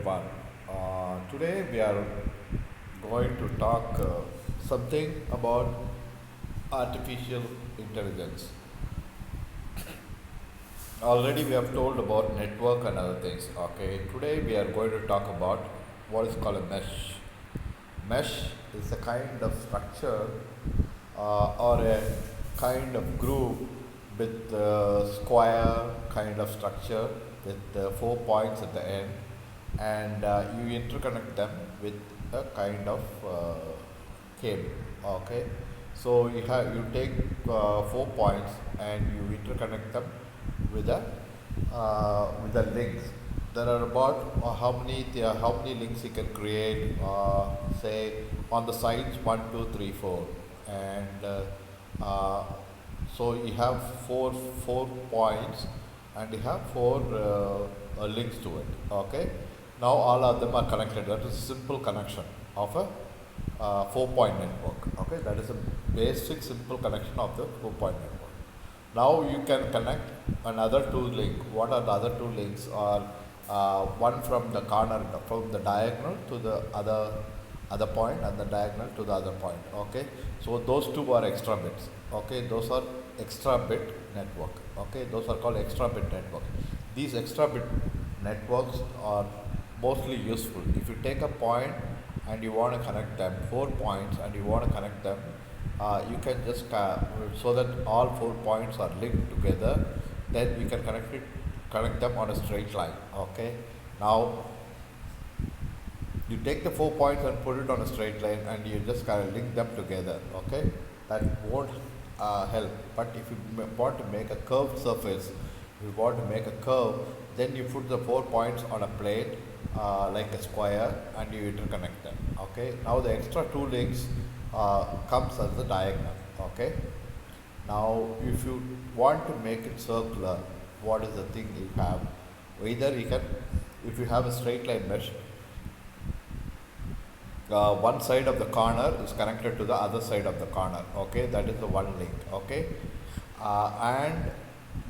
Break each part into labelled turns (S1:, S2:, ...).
S1: everyone. Today we are going to talk something about artificial intelligence. Already we have told about network and other things. Okay, today we are going to talk about what is called a mesh. Mesh is a kind of structure or a kind of group with square kind of structure with 4 points at the end, and you interconnect them with a kind of cable. Okay, so you take 4 points and you interconnect them with the links. There are about how many links you can create. Say on the sides 1, 2, 3, 4, and so you have four points, and you have four links to it. Okay. Now all of them are connected. That is a simple connection of a 4 point network. Okay, that is a basic simple connection of the 4 point network. Now you can connect another two link. What are the other two links? Are one from the corner, from the diagonal to the other point, and the diagonal to the other point. Okay, so those two are extra bits. Okay, those are extra bit network. Okay, those are called extra bit network. These extra bit networks are mostly useful if you take a point and you want to connect them 4 points, and you want to connect them, you can just so that all 4 points are linked together, then we can connect them on a straight line. Okay, now you take the 4 points and put it on a straight line, and you just kind of link them together. Okay, that won't help. But if you want to make a curved surface, if you want to make a curve, then you put the 4 points on a plate like a square, and you interconnect them. Okay, now the extra two links comes as the diagonal. Okay, now if you want to make it circular, what is the thing you have? Either you can, if you have a straight line mesh, one side of the corner is connected to the other side of the corner. Okay, that is the one link. Okay, and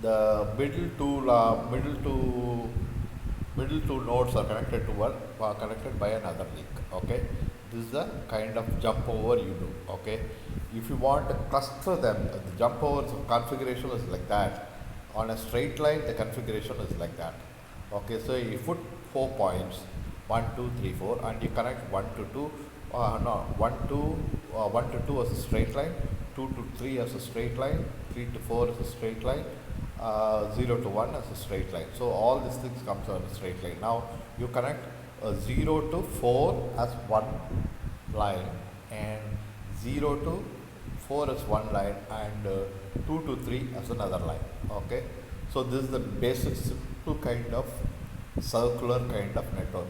S1: the middle two nodes are connected to one, connected by another link. Okay, this is the kind of jump over you do. Okay, if you want to cluster them, the jump over configuration is like that. On a straight line, the configuration is like that. Okay, so you put 4 points, 1, 2, 3, 4, and you connect 1 to 2. No, 1 to 2 as a straight line, 2 to 3 as a straight line, 3 to 4 as a straight line, 0 to 1 as a straight line. So all these things comes on a straight line. Now you connect 0 to 4 as one line, and 0 to 4 as one line, and 2 to 3 as another line. Okay, so this is the basic simple kind of circular kind of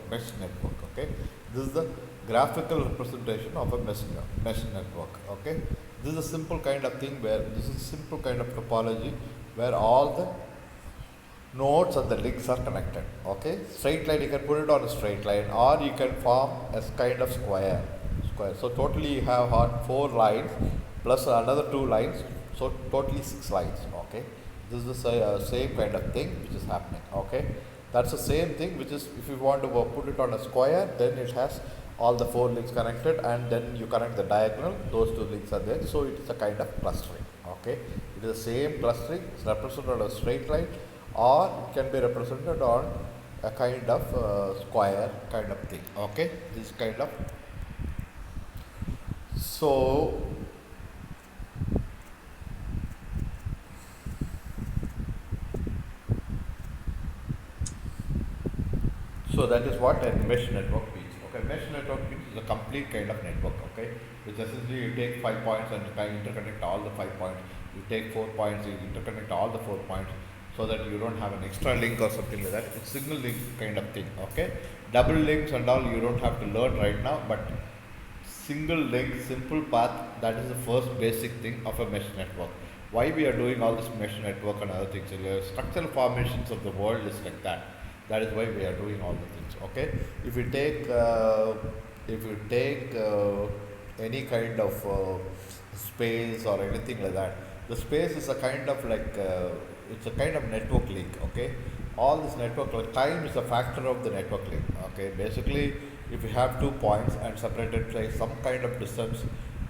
S1: mesh network. Okay, this is the graphical representation of a mesh network. Okay, this is a simple kind of thing where this is simple kind of topology where all the nodes and the links are connected. Okay, straight line, you can put it on a straight line, or you can form a kind of square. So totally you have 4 lines plus another 2 lines, so totally 6 lines. Okay, this is the same kind of thing which is happening. Okay, that's the same thing which is, if you want to put it on a square, then it has all the 4 links connected, and then you connect the diagonal, those 2 links are there, so it is a kind of clustering. Okay, it is the same clustering. It's represented on a straight line, or it can be represented on a kind of square kind of thing. Okay, this kind of, so that is what a mesh network means. Okay, mesh network means is a complete kind of network. Okay, which essentially you take 5 points and kind of interconnect all the 5 points. You take 4 points, you interconnect all the 4 points, so that you don't have an extra link or something like that. It's single link kind of thing. Okay, double links and all you don't have to learn right now, but single link, simple path, that is the first basic thing of a mesh network. Why we are doing all this mesh network and other things? The structural formations of the world is like that. That is why we are doing all the things. Okay, if you take any kind of space or anything like that, the space is a kind of like it's a kind of network link. Okay, all this network, like time is a factor of the network link. Okay, basically, if you have 2 points and separated by some kind of distance,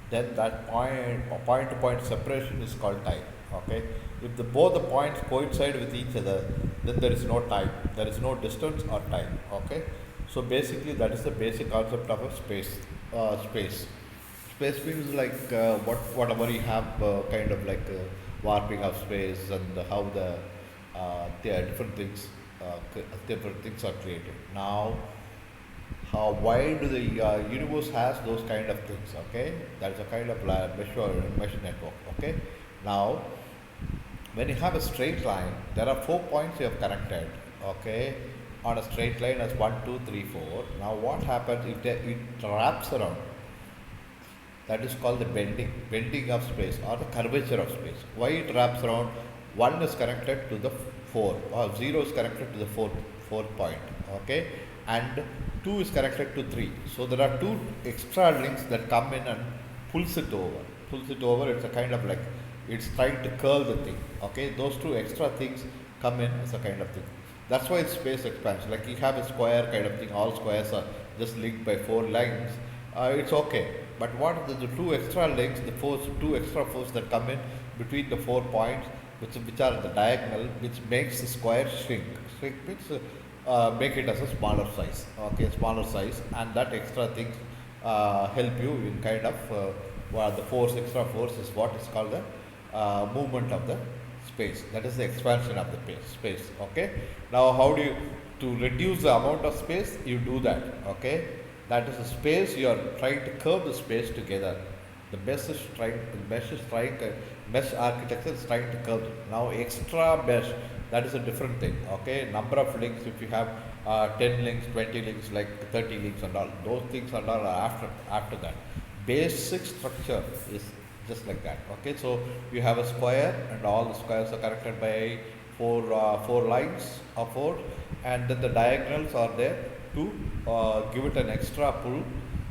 S1: then that point to point separation is called time. Okay, if both the points coincide with each other, then there is no time, there is no distance or time. Okay, so basically that is the basic concept of a space. Space means like whatever you have, kind of like warping of space, and how the different things are created. Now, how why do the universe has those kind of things? Okay, that's a kind of mesh network. Okay, now when you have a straight line, there are 4 points you have connected. Okay, on a straight line as 1, 2, 3, 4. Now what happens? It wraps around. That is called the bending of space or the curvature of space. Why it wraps around? One is connected to the four, or zero is connected to the fourth point. Okay, and two is connected to three. So there are two extra links that come in and pulls it over. Pulls it over. It's a kind of like it's trying to curl the thing. Okay, those two extra things come in as a kind of thing. That's why it's space expansion. Like you have a square kind of thing. All squares are just linked by four lines. It's okay. But what are the two extra links, two extra forces that come in between the 4 points, which are the diagonal, which makes the square shrink. Shrink means make it as a smaller size. Okay, smaller size, and that extra things help you in kind of the extra force is what is called the movement of the space. That is the expansion of the space. Okay. Now, how do you to reduce the amount of space? You do that. Okay. That is a space you are trying to curve the space together. The mesh architecture is trying to curve. Now extra mesh, that is a different thing. Okay, number of links. If you have 10 links, 20 links, like 30 links and all, those things are all after that. Basic structure is just like that. Okay, so you have a square, and all the squares are connected by four lines or four, and then the diagonals are there to give it an extra pull,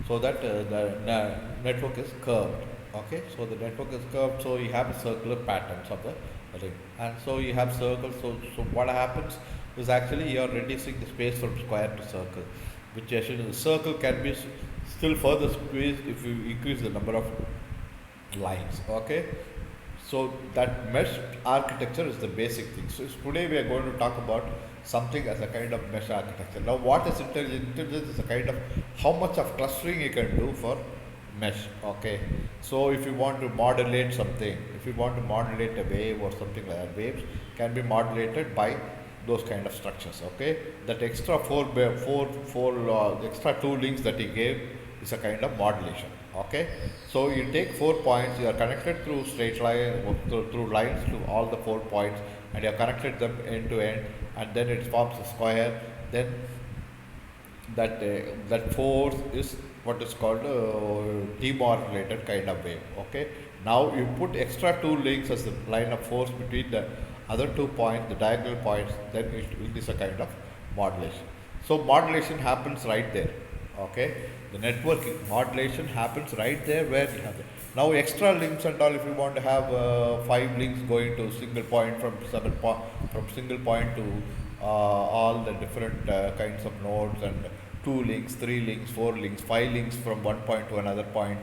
S1: so that the network is curved. Okay, so the network is curved, so you have circular patterns of the ring, and so you have circles. So what happens is actually you are reducing the space from square to circle, which actually the circle can be still further squeezed if you increase the number of lines. Okay, so that mesh architecture is the basic thing. So today we are going to talk about something as a kind of mesh architecture. Now, what is intelligence? Intelligence is a kind of how much of clustering you can do for mesh. Okay, so if you want to modulate something, if you want to modulate a wave or something like that, waves can be modulated by those kind of structures. Okay, that extra extra two links that he gave is a kind of modulation. Okay, so you take 4 points, you are connected through straight line, through lines to all the 4 points, and you have connected them end to end, and then it forms a square. Then that force is what is called demodulated kind of wave. Okay, now you put extra two links as the line of force between the other 2 points, the diagonal points, then it is a kind of modulation. So modulation happens right there. Okay, the network modulation happens right there where you have it. Now extra links and all, if you want to have 5 links going to single point from single point to all the different kinds of nodes, and 2 links, 3 links, 4 links, 5 links from one point to another point.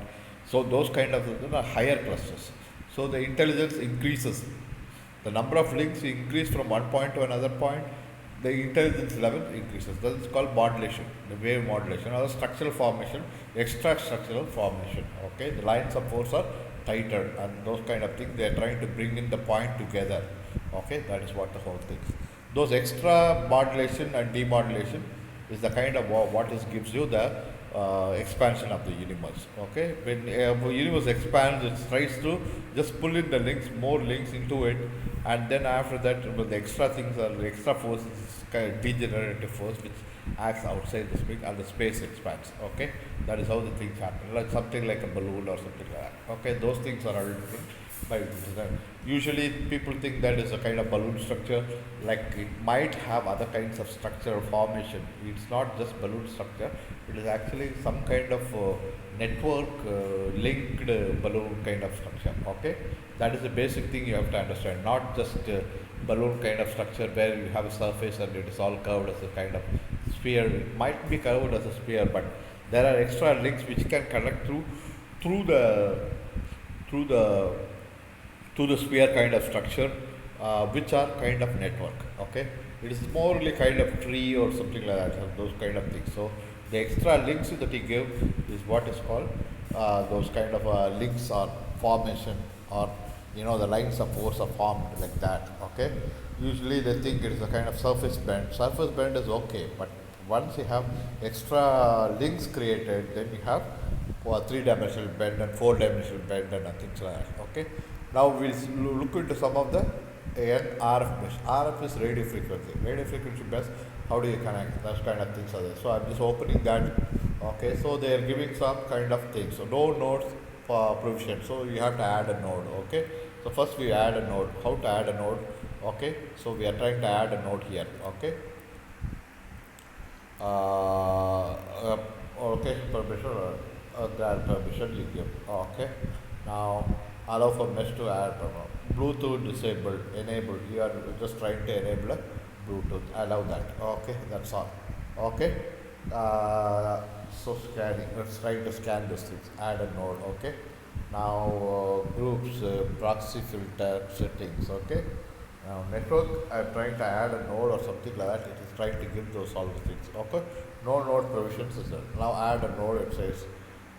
S1: So those kind of higher clusters. So the intelligence increases. The number of links increase from one point to another point, the intelligence level increases. That is called modulation, the wave modulation, or the structural formation, extra structural formation. Okay, the lines of force are tighter, and those kind of things, they are trying to bring in the point together. Okay, that is what the whole thing is. Those extra modulation and demodulation is the kind of what gives you the expansion of the universe. Okay, when the universe expands, it tries to just pull in the links, more links into it, and then after that, the extra things are the extra force is kind of degenerative force which acts outside the space, and the space expands. Okay, that is how the things happen, like something like a balloon or something like that. Okay, those things are all different. By design. Usually people think that is a kind of balloon structure, like it might have other kinds of structure or formation. It's not just balloon structure, it is actually some kind of network linked balloon kind of structure. Okay, that is the basic thing you have to understand, not just balloon kind of structure where you have a surface and it is all curved as a kind of sphere. It might be curved as a sphere, but there are extra links which can connect through the through the to the sphere kind of structure, which are kind of network. Okay, it is morely kind of tree or something like that, those kind of things. So the extra links that he give is what is called those kind of links or formation, or the lines of force are formed like that. Okay, usually they think it is a kind of surface bend. Surface bend is okay, but once you have extra links created, then you have three-dimensional bend and four-dimensional bend and things like that. Okay. Now we'll look into some of the RF mesh. RF is radio frequency. Radio frequency mesh. How do you connect? That kind of things are there. So I'm just opening that. Okay. So they are giving some kind of things. So no nodes for provision. So you have to add a node. Okay. So first we add a node. How to add a node? Okay. So we are trying to add a node here. Okay. Okay, permission, grant permission you give. Okay, now allow for mesh to add Bluetooth disabled, enabled. You are just trying to enable a Bluetooth. Allow that. Okay, that's all. Okay, so scanning. Let's try to scan these things. Add a node. Okay, now groups, proxy filter settings. Okay. Now network, I'm trying to add a node or something like that. It is trying to give those all the things. Okay. No node provisions is there. Now add a node, it says.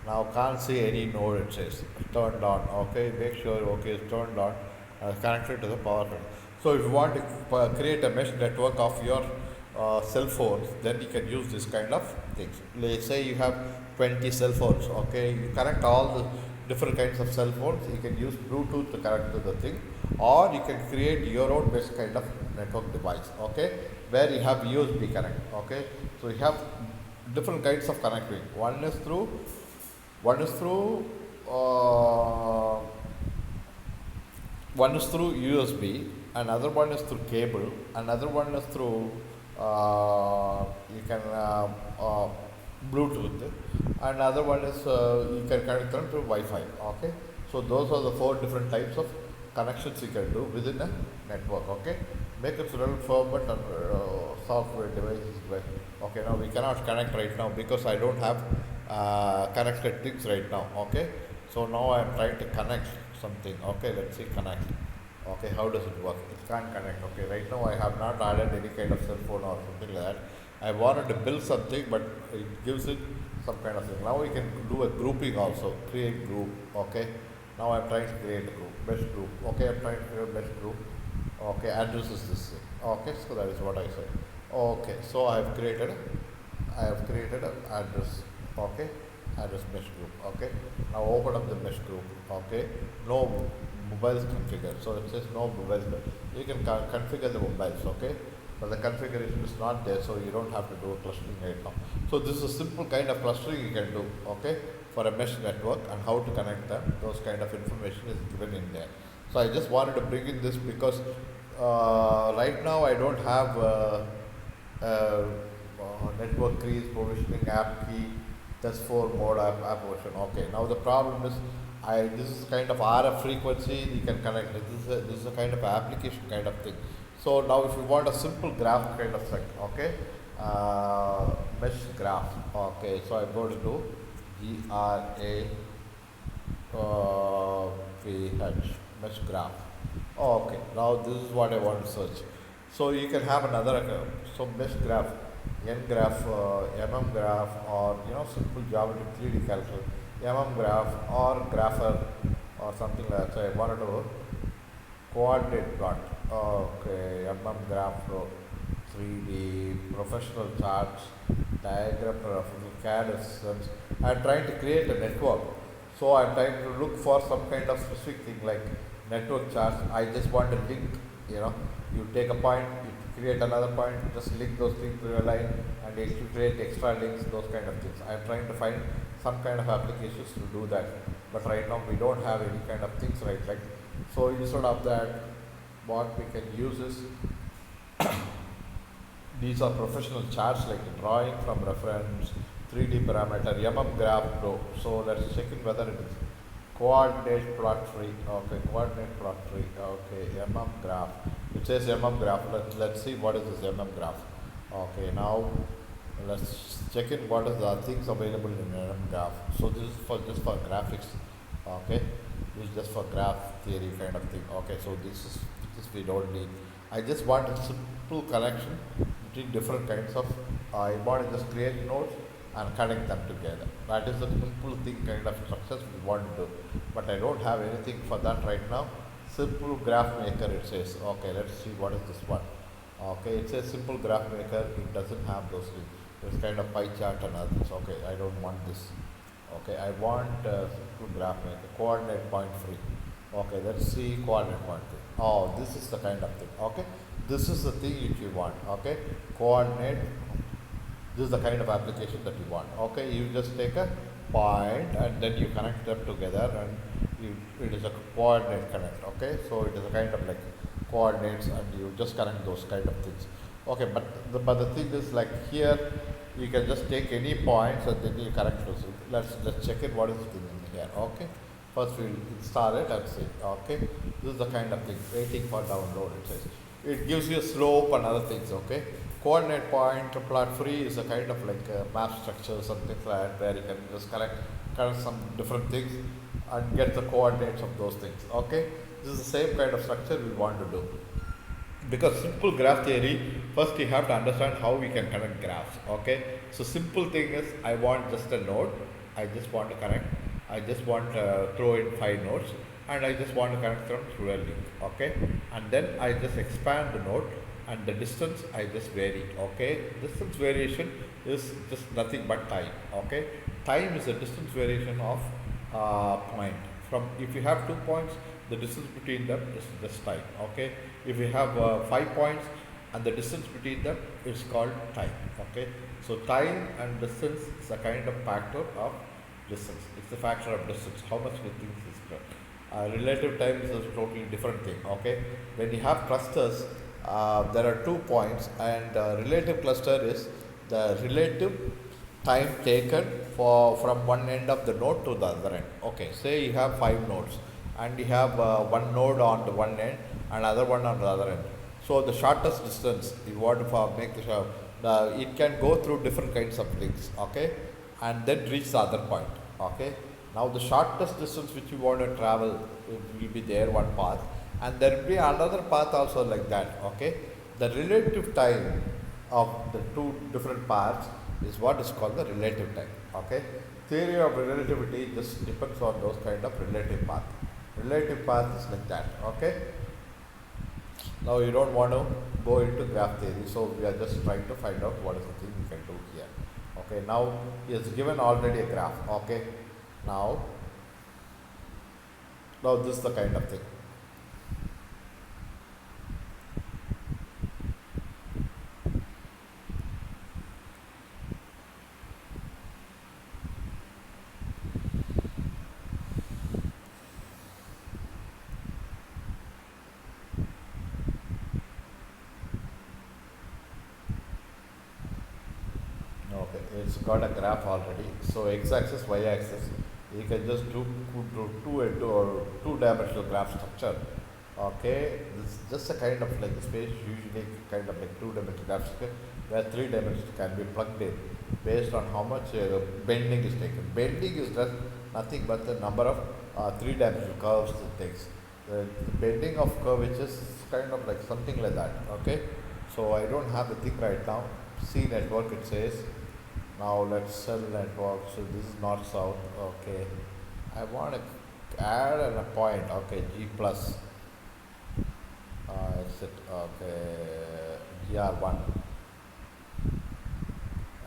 S1: Now can't see any node, it says. Turned on. Okay. Make sure okay is turned on. Connected to the power grid. So if you want to create a mesh network of your cell phones, then you can use this kind of things. Let's say you have 20 cell phones. Okay. You connect all the different kinds of cell phones. You can use Bluetooth to connect to the thing, or you can create your own best kind of network device. Okay, where you have USB connect. Okay, so you have different kinds of connecting. One is through uh, USB, another one is through cable, another one is through you can Bluetooth, and other one is you can connect them to Wi-Fi. Okay, so those are the four different types of connections you can do within a network. Okay, make it run format and software devices. Okay, now we cannot connect right now because I don't have connected things right now. Okay, so now I am trying to connect something. Okay, let's see connect. Okay, how does it work? It can't connect. Okay, right now I have not added any kind of cell phone or something like that. I wanted to build something, but it gives it some kind of thing. Now we can do a grouping also. Create group. Okay. Now I'm trying to create a group, mesh group. Okay, I'm trying to create a mesh group. Okay, address is this thing. Okay, so that is what I said. Okay, so I have created an address. Okay, address mesh group. Okay, now open up the mesh group. Okay, no mobiles configured. So it says no mobiles. You can configure the mobiles. Okay, but the configuration is not there, so you don't have to do clustering right now. So this is a simple kind of clustering you can do. Okay, for a mesh network, and how to connect them, those kind of information is given in there. So I just wanted to bring in this because right now I don't have network keys, provisioning, app key, that's for mode app version. Okay, now the problem is this is kind of RF frequency you can connect. This is a kind of application kind of thing. So now if you want a simple graph kind of thing, okay, mesh graph. Okay, so I'm going to do GRAPH, mesh graph. Okay, now this is what I want to search. So you can have another so mesh graph, N graph, MM graph, or simple geometry 3D calculus, MM graph or grapher or something like that. So I wanted to coordinate plot. Okay, MM graph, 3D, professional charts, diagram, CAD systems. I'm trying to create a network. So I'm trying to look for some kind of specific thing like network charts. I just want to link, you take a point, you create another point, just link those things to your line, and you create extra links, those kind of things. I'm trying to find some kind of applications to do that. But right now we don't have any kind of things like. So instead of that, what we can use is these are professional charts like drawing from reference, 3D parameter, MM graph pro. So let's check in whether it is coordinate plot tree. Okay, coordinate plot tree. Okay, MM graph. It says MM graph. Let's see what is this MM graph. Okay, now Let's check in what is the things available in NM graph. So this is for just for graphics, okay? This is just for graph theory kind of thing. Okay, so this we don't need. I just want a simple connection between different kinds of. I want to just create nodes and connect them together. That is the simple thing kind of structures we want to do. But I don't have anything for that right now. Simple graph maker it says. Okay, let's see what is this one. Okay, it's a simple graph maker. It doesn't have those things. There's kind of pie chart and others. Okay, I don't want this. Okay, I want simple graph maker. Coordinate point free. Okay, let's see coordinate point free. Oh, this is the kind of thing. Okay, this is the thing which you want. Okay, coordinate. This is the kind of application that you want. Okay, you just take a point and then you connect them together and it is a coordinate connect. Okay, so it is a kind of like coordinates and you just connect those kind of things. Okay, but the thing is like here you can just take any points and then you connect those. Let's check it what is the thing in here. Okay, first we'll install it and see. Okay, this is the kind of thing waiting for download. It says it gives you a slope and other things. Okay, coordinate point plot free is a kind of like a map structure, something like that, where you can just connect some different things and get the coordinates of those things. Okay, this is the same kind of structure we want to do. Because simple graph theory, first you have to understand how we can connect graphs. Okay, so simple thing is I want just a node. I just want to connect. I just want to throw in 5 nodes and I just want to connect them through a link. Okay, and then I just expand the node and the distance I just vary. Okay, distance variation is just nothing but time. Okay, time is the distance variation of point. From if you have 2 points, the distance between them is just time. Okay, if you have 5 points and the distance between them is called time. Okay, so time and distance is a kind of factor of distance. It's the factor of distance, how much we think is correct. Relative time is a totally different thing. Okay, when you have clusters, there are 2 points and relative cluster is the relative time taken for from one end of the node to the other end. Okay, say you have 5 nodes and you have one node on the one end and other one on the other end. So the shortest distance you want to make it can go through different kinds of links. Okay, and then reach the other point. Okay, now the shortest distance which you want to travel will be there one path and there will be another path also like that. Okay, the relative time of the 2 different paths is what is called the relative time. Okay, theory of relativity just depends on those kind of relative path. Relative path is like that. Okay, now you don't want to go into graph theory, so we are just trying to find out what is the thing we can do here. Okay, now he has given already a graph. Okay, now this is the kind of thing. Okay, it's got a graph already. So x-axis, y-axis, you can just do two-dimensional graph structure. Okay, this is just a kind of like space, usually kind of like 2-dimensional graph structure where 3 dimensions can be plugged in based on how much bending is taken. Bending is just nothing but the number of 3-dimensional curves it takes. The bending of curvature is kind of like something like that. Okay, so I don't have the thing right now. C network it says. Now let's cell network. So this is north south. Okay, I want to add a point. Okay, G plus. Exit. Okay, GR1.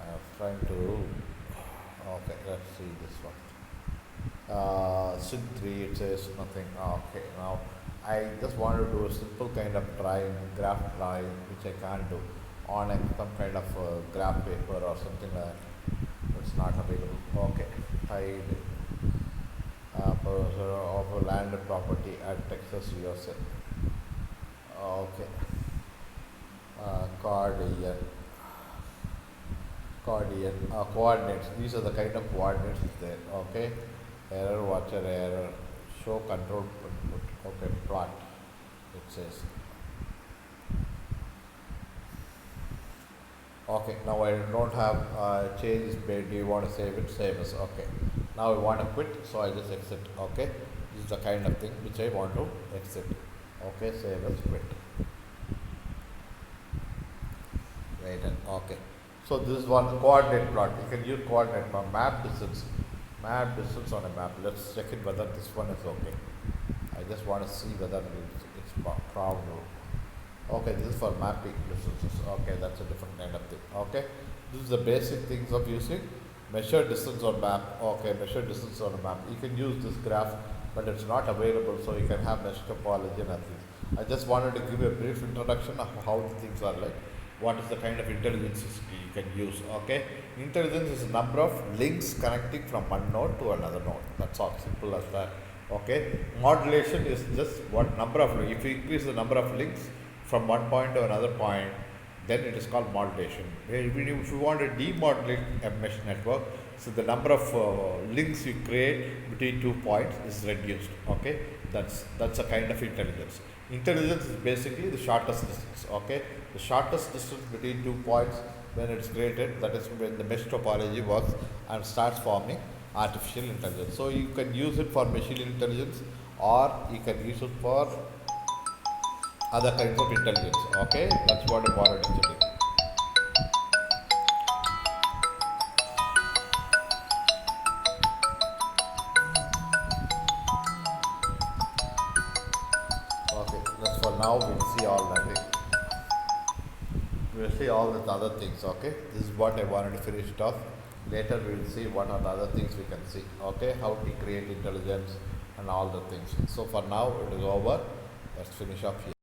S1: I'm trying to. Okay, let's see this one. Syn3 it says nothing. Okay, now I just want to do a simple kind of drawing, graph drawing, which I can't do on some kind of graph paper or something like that. It's not available. Okay, hide of a land property at Texas, USA. Okay, coordinates. These are the kind of coordinates there. Okay, error, watcher error, show control input. Okay, plot. It says Okay, now I don't have change is made. Do you want to save it? Save as. Okay. Now I want to quit, so I just exit. Okay. This is the kind of thing which I want to exit. Okay, save as quit. Wait and okay. So this is one coordinate plot. You can use coordinate plot, map distance on a map. Let's check it whether this one is okay. I just want to see whether it's proud. Okay, this is for mapping distances. Okay, that's a different kind of thing. Okay, this is the basic things of using measure distance on map. Okay, measure distance on a map. You can use this graph, but it's not available, so you can have mesh topology and things. I just wanted to give you a brief introduction of how the things are like. What is the kind of intelligence you can use? Okay, intelligence is a number of links connecting from one node to another node. That's all, simple as that. Okay, modulation is just what number of, if you increase the number of links from one point to another point, then it is called modulation. If you want to demodulate a mesh network, so the number of links you create between 2 points is reduced. Okay, that's a kind of intelligence. Intelligence is basically the shortest distance. Okay, the shortest distance between 2 points when it's created, that is when the mesh topology works and starts forming artificial intelligence. So you can use it for machine intelligence, or you can use it for other kinds of intelligence. Okay, that's what I wanted to say. Okay, that's for now. We'll see all that. We'll see all the other things. Okay, this is what I wanted to finish it off. Later we'll see what are the other things we can see. Okay, how to create intelligence and all the things. So for now it is over. Let's finish up here.